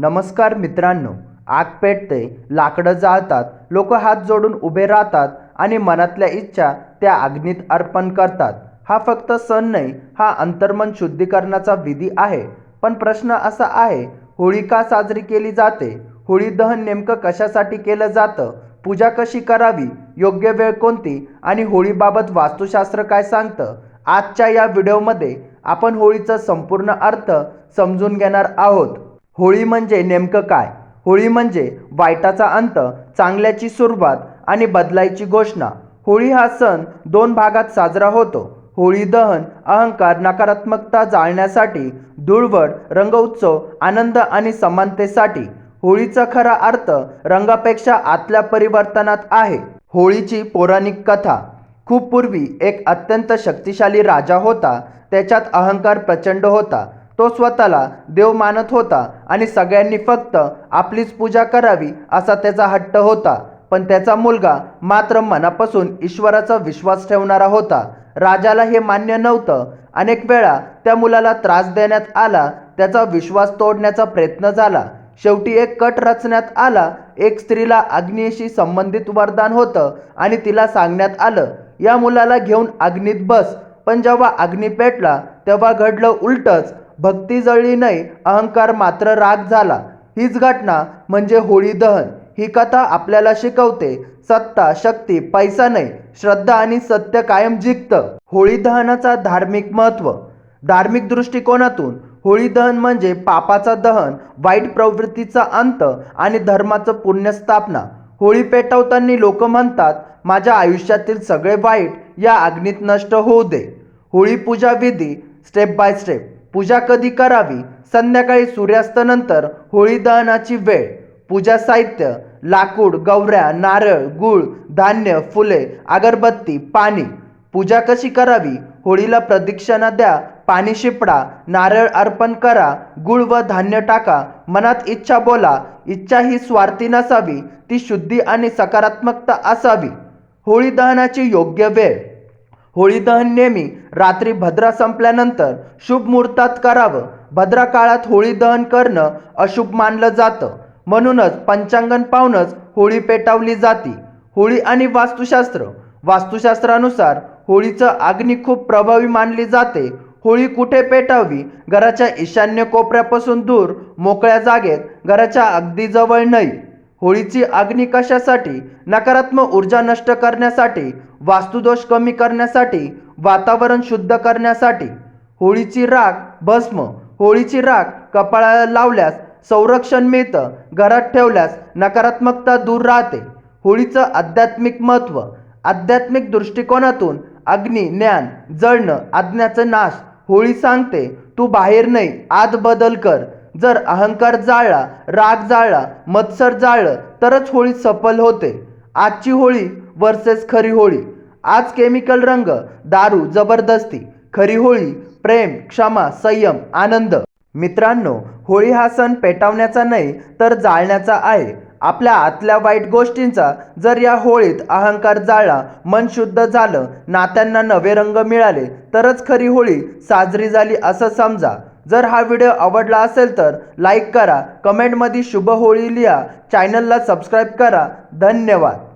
नमस्कार मित्रांनो, आग पेटते, लाकडं जाळतात, लोक हात जोडून उभे राहतात आणि मनातल्या इच्छा त्या अग्नीत अर्पण करतात। हा फक्त सण नाही, हा अंतर्मन शुद्धीकरणाचा विधी आहे। पण प्रश्न असा आहे, होळी का साजरी केली जाते? होळी दहन नेमकं कशासाठी केलं जातं? पूजा कशी करावी? योग्य वेळ कोणती? आणि होळीबाबत वास्तुशास्त्र काय सांगतं? आजच्या या व्हिडिओमध्ये आपण होळीचा संपूर्ण अर्थ समजून घेणार आहोत। होळी म्हणजे नेमकं काय? होळी म्हणजे वाईटाचा अंत, चांगल्याची सुरुवात आणि बदलायची घोषणा। होळी हा सण दोन भागात साजरा होतो। होळी दहन अहंकार, नकारात्मकता जाळण्यासाठी, धुळवड रंगोत्सव, आनंद आणि समानतेसाठी। होळीचा खरा अर्थ रंगापेक्षा आतल्या परिवर्तनात आहे। होळीची पौराणिक कथा। खूप पूर्वी एक अत्यंत शक्तिशाली राजा होता। त्याच्यात अहंकार प्रचंड होता। तो स्वतःला देव मानत होता आणि सगळ्यांनी फक्त आपलीच पूजा करावी असा त्याचा हट्ट होता। पण त्याचा मुलगा मात्र मनापासून ईश्वराचा विश्वास ठेवणारा होता। राजाला हे मान्य नव्हतं। अनेक वेळा त्या मुलाला त्रास देण्यात आला, त्याचा विश्वास तोडण्याचा प्रयत्न झाला। शेवटी एक कट रचण्यात आला। एक स्त्रीला अग्नीशी संबंधित वरदान होतं आणि तिला सांगण्यात आलं, या मुलाला घेऊन अग्नीत बस। पण जेव्हा अग्नी पेटला तेव्हा घडलं उलटच। भक्ती जळली नाही, अहंकार मात्र राग झाला। हीच घटना म्हणजे होळी दहन। ही कथा आपल्याला शिकवते, सत्ता, शक्ती, पैसा नाही, श्रद्धा आणि सत्य कायम जिंकतं। होळी दहनाचा धार्मिक महत्त्व। धार्मिक दृष्टिकोनातून होळी दहन म्हणजे पापाचा दहन, वाईट प्रवृत्तीचा अंत आणि धर्माचं पुण्यस्थापना। होळी पेटवताना लोक म्हणतात, माझ्या आयुष्यातील सगळे वाईट या अग्नीत नष्ट होऊ दे। होळी पूजा विधी स्टेप बाय स्टेप। पूजा कधी करावी? संध्याकाळी सूर्यास्तानंतर होळी दहनाची वेळ। पूजा साहित्य: लाकूड, गवऱ्या, नारळ, गूळ, धान्य, फुले, अगरबत्ती, पाणी। पूजा कशी करावी? होळीला प्रदक्षिणा द्या, पाणी शिपडा, नारळ अर्पण करा, गूळ व धान्य टाका, मनात इच्छा बोला। इच्छा ही स्वार्थी नसावी, ती शुद्धी आणि सकारात्मकता असावी। होळी दहनाची योग्य वेळ: होळी दहन नेहमी रात्री भद्रा संपल्यानंतर शुभ मुहूर्तात करावं। भद्रा काळात होळी दहन करणं अशुभ मानलं जातं, म्हणूनच पंचांगण पाहूनच होळी पेटवली जाते। होळी आणि वास्तुशास्त्र। वास्तुशास्त्रानुसार होळीचं अग्नी खूप प्रभावी मानली जाते। होळी कुठे पेटावी? घराच्या ईशान्य कोपऱ्यापासून दूर, मोकळ्या जागेत, घराच्या अगदी जवळ नाही। होळीची अग्नी कशासाठी? नकारात्मक ऊर्जा नष्ट करण्यासाठी, वास्तुदोष कमी करण्यासाठी, वातावरण शुद्ध करण्यासाठी। होळीची राख भस्म। होळीची राख कपाळाला लावल्यास संरक्षण मिळतं, घरात ठेवल्यास नकारात्मकता दूर राहते। होळीचं आध्यात्मिक महत्त्व। आध्यात्मिक दृष्टिकोनातून अग्नी, ज्ञान, जळणं, अज्ञानाचा नाश। होळी सांगते, तू बाहेर नाही, आत बदल कर। जर अहंकार जाळला, राग जाळला, मत्सर जाळलं तरच होळी सफल होते। आजची होळी वर्सेस खरी होळी। आज केमिकल रंग, दारू, जबरदस्ती। खरी होळी प्रेम, क्षमा, संयम, आनंद। मित्रांनो, होळी हा सण पेटवण्याचा नाही तर जाळण्याचा आहे। आपल्या आतल्या वाईट गोष्टींचा जर या होळीत अहंकार जाळला, मन शुद्ध झालं, नात्यांना नवे रंग मिळाले, तरच खरी होळी साजरी झाली असं समजा। जर हा व्हिडिओ आवडला असेल तर लाईक करा, कमेंटमध्ये शुभ होळी लिहा, चॅनलला सबस्क्राईब करा। धन्यवाद।